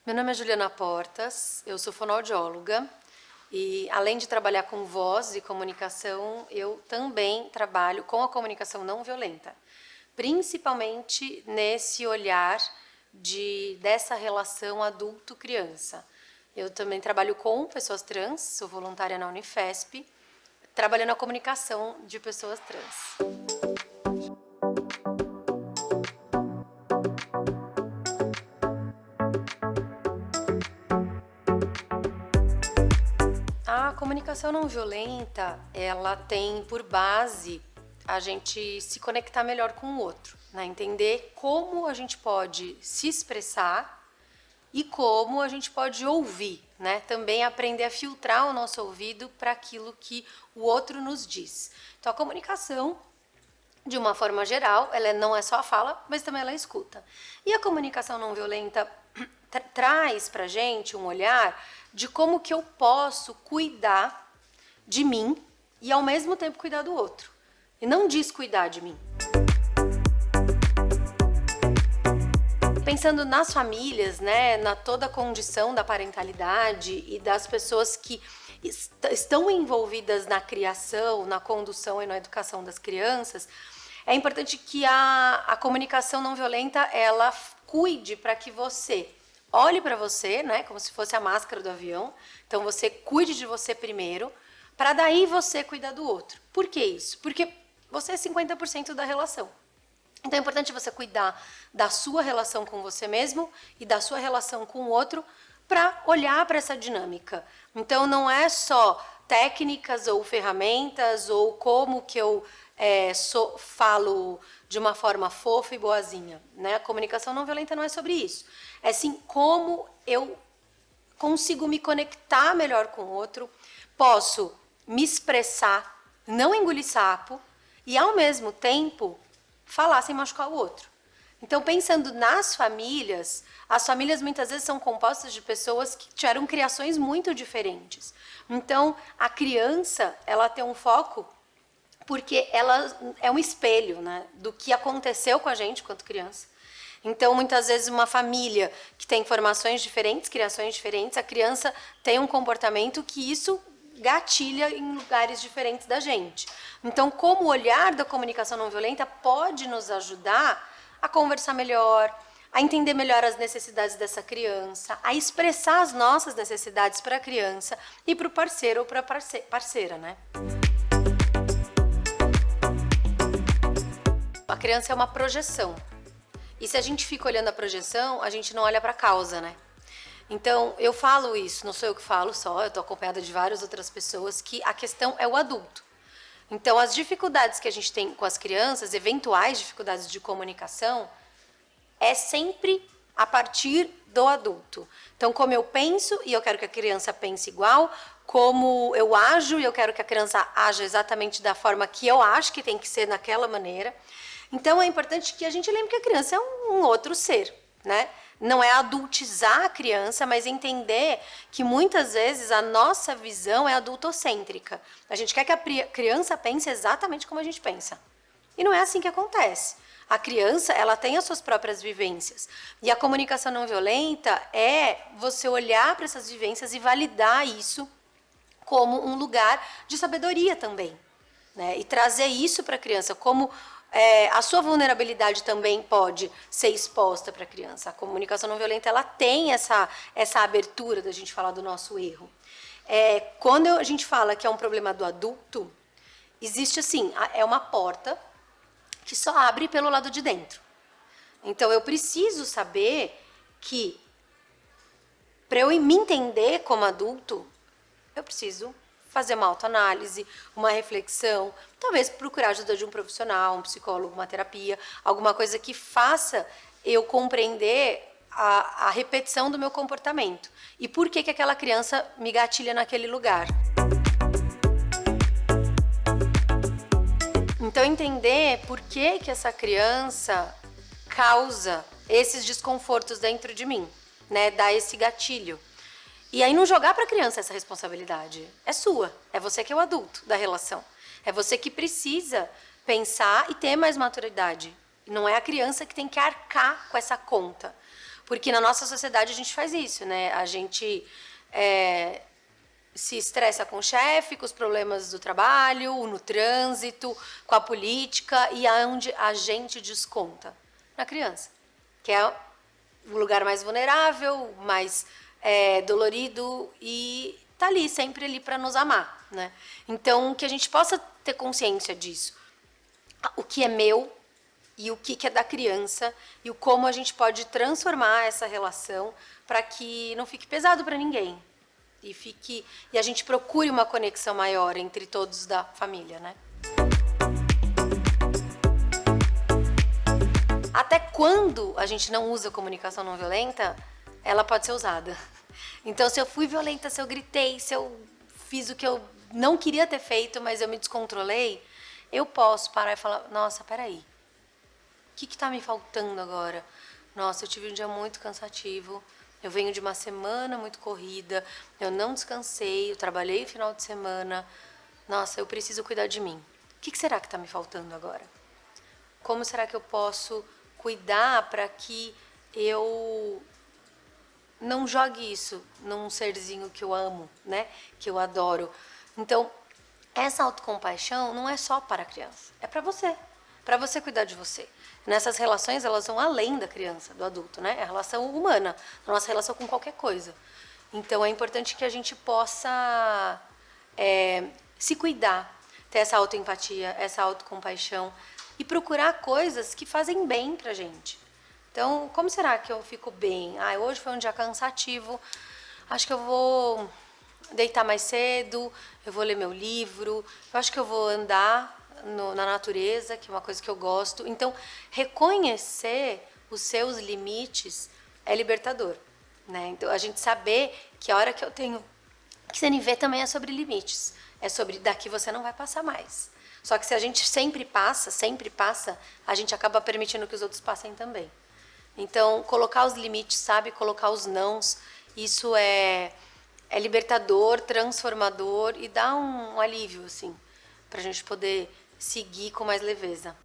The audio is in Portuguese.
Meu nome é Juliana Portas, eu sou fonoaudióloga e, além de trabalhar com voz e comunicação, eu também trabalho com a comunicação não violenta, principalmente nesse olhar dessa relação adulto-criança. Eu também trabalho com pessoas trans, sou voluntária na Unifesp, trabalhando a comunicação de pessoas trans. A comunicação não violenta, ela tem por base a gente se conectar melhor com o outro, né? Entender como a gente pode se expressar e como a gente pode ouvir, né? Também aprender a filtrar o nosso ouvido para aquilo que o outro nos diz. Então, a comunicação, de uma forma geral, ela não é só a fala, mas também ela é a escuta. E a comunicação não violenta traz pra gente um olhar de como que eu posso cuidar de mim e ao mesmo tempo cuidar do outro. E não descuidar de mim. Pensando nas famílias, né, na toda a condição da parentalidade e das pessoas que estão envolvidas na criação, na condução e na educação das crianças, é importante que a comunicação não violenta, ela cuide para que você olhe para você, né, como se fosse a máscara do avião. Então você cuide de você primeiro, para daí você cuidar do outro. Por que isso? Porque você é 50% da relação. Então é importante você cuidar da sua relação com você mesmo e da sua relação com o outro para olhar para essa dinâmica. Então não é só técnicas ou ferramentas ou como que eu falo de uma forma fofa e boazinha, né? A comunicação não violenta não é sobre isso. É sim como eu consigo me conectar melhor com o outro, posso me expressar, não engolir sapo e ao mesmo tempo falar sem machucar o outro. Então, pensando nas famílias, as famílias muitas vezes são compostas de pessoas que tiveram criações muito diferentes. Então, a criança, ela tem um foco porque ela é um espelho, né, do que aconteceu com a gente quando criança. Então, muitas vezes, uma família que tem formações diferentes, criações diferentes, a criança tem um comportamento que isso gatilha em lugares diferentes da gente. Então, como o olhar da comunicação não violenta pode nos ajudar a conversar melhor, a entender melhor as necessidades dessa criança, a expressar as nossas necessidades para a criança e para o parceiro ou para a parceira, né? A criança é uma projeção. E se a gente fica olhando a projeção, a gente não olha para a causa, né? Então, eu falo isso, não sou eu que falo só, eu estou acompanhada de várias outras pessoas, que a questão é o adulto. Então, as dificuldades que a gente tem com as crianças, eventuais dificuldades de comunicação, é sempre a partir do adulto. Então, como eu penso e eu quero que a criança pense igual, como eu ajo e eu quero que a criança aja exatamente da forma que eu acho que tem que ser naquela maneira. Então, é importante que a gente lembre que a criança é um outro ser, né? Não é adultizar a criança, mas entender que muitas vezes a nossa visão é adultocêntrica. A gente quer que a criança pense exatamente como a gente pensa. E não é assim que acontece. A criança, ela tem as suas próprias vivências. E a comunicação não violenta é você olhar para essas vivências e validar isso como um lugar de sabedoria também, né? E trazer isso para a criança como a sua vulnerabilidade também pode ser exposta para a criança. A comunicação não violenta, ela tem essa abertura da gente falar do nosso erro. Quando a gente fala que é um problema do adulto, existe assim, é uma porta que só abre pelo lado de dentro. Então, eu preciso saber que, para eu me entender como adulto, eu preciso fazer uma autoanálise, uma reflexão, talvez procurar ajuda de um profissional, um psicólogo, uma terapia, alguma coisa que faça eu compreender a repetição do meu comportamento e por que aquela criança me gatilha naquele lugar. Então, entender por que essa criança causa esses desconfortos dentro de mim, né? Dá esse gatilho. E aí não jogar para a criança essa responsabilidade. É sua, é você que é o adulto da relação. É você que precisa pensar e ter mais maturidade. Não é a criança que tem que arcar com essa conta. Porque na nossa sociedade a gente faz isso, né? A gente se estressa com o chefe, com os problemas do trabalho, no trânsito, com a política, e aonde a gente desconta? Na criança, que é o lugar mais vulnerável, mais dolorido e tá ali, sempre ali para nos amar, né? Então, que a gente possa ter consciência disso. O que é meu e o que é da criança e o como a gente pode transformar essa relação para que não fique pesado para ninguém e a gente procure uma conexão maior entre todos da família, né? Até quando a gente não usa comunicação não violenta, ela pode ser usada. Então, se eu fui violenta, se eu gritei, se eu fiz o que eu não queria ter feito, mas eu me descontrolei, eu posso parar e falar, nossa, peraí, o que está me faltando agora? Nossa, eu tive um dia muito cansativo, eu venho de uma semana muito corrida, eu não descansei, eu trabalhei no final de semana, nossa, eu preciso cuidar de mim. O que será que está me faltando agora? Como será que eu posso cuidar para que eu não jogue isso num serzinho que eu amo, né? Que eu adoro. Então, essa autocompaixão não é só para a criança, é para você cuidar de você. Nessas relações, elas vão além da criança, do adulto, né? É a relação humana, a nossa relação com qualquer coisa. Então, é importante que a gente possa se cuidar, ter essa autoempatia, essa autocompaixão e procurar coisas que fazem bem pra gente. Então, como será que eu fico bem? Hoje foi um dia cansativo, acho que eu vou deitar mais cedo, eu vou ler meu livro, eu acho que eu vou andar na natureza, que é uma coisa que eu gosto. Então, reconhecer os seus limites é libertador, né? Então, a gente saber que a hora que eu tenho que CNV também é sobre limites, é sobre daqui você não vai passar mais. Só que se a gente sempre passa, a gente acaba permitindo que os outros passem também. Então, colocar os limites, sabe? Colocar os nãos, isso é libertador, transformador e dá um alívio, assim, pra gente poder seguir com mais leveza.